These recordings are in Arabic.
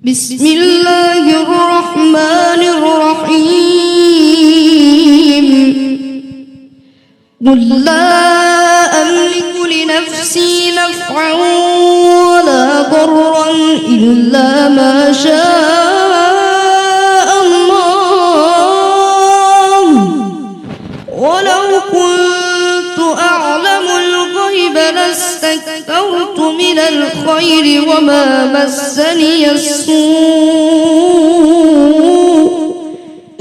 بسم الله الرحمن الرحيم. قل لا أملك لنفسي نفعا ولا ضرا إلا ما شاء الله، ولو كنت أعلم الغيب لاستكثرت من الخير وما مسني السوء،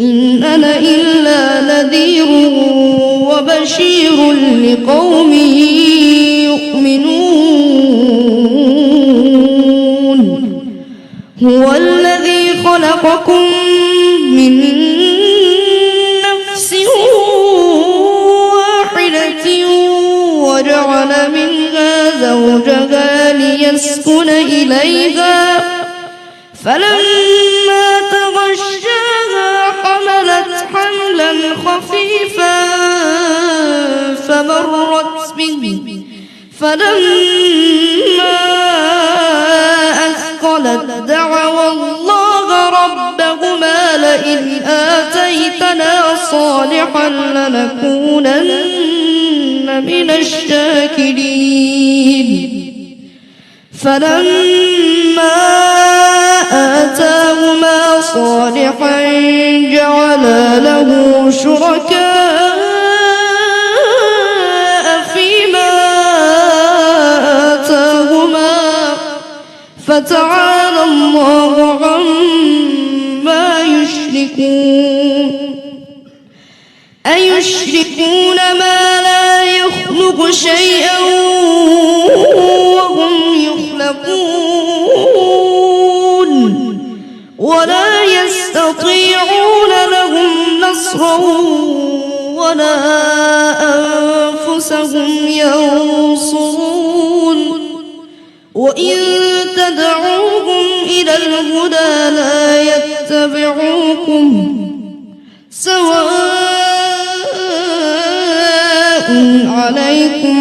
إن أنا إلا نذير وبشير لقوم يؤمنون. هو الذي خلقكم من نفس واحدة وجعل منها زوجها ليسكن إليها، فلما تغشاها حملت حملا خفيفا فمرت به، فلما أثقلت دعوا الله ربهما لئن آتيتنا صالحا لنكونن من الشاكرين. فلما آتاهما صالحا جعلا له شركاء فيما آتاهما، فتعالى الله عما يشركون. أيشركون ما لا يخلق شيئا وهم يخلقون، ولا يستطيعون لهم نصرا ولا أنفسهم ينصرون. وإن تدعوهم إلى الهدى لا يتبعوكم، سواء عليكم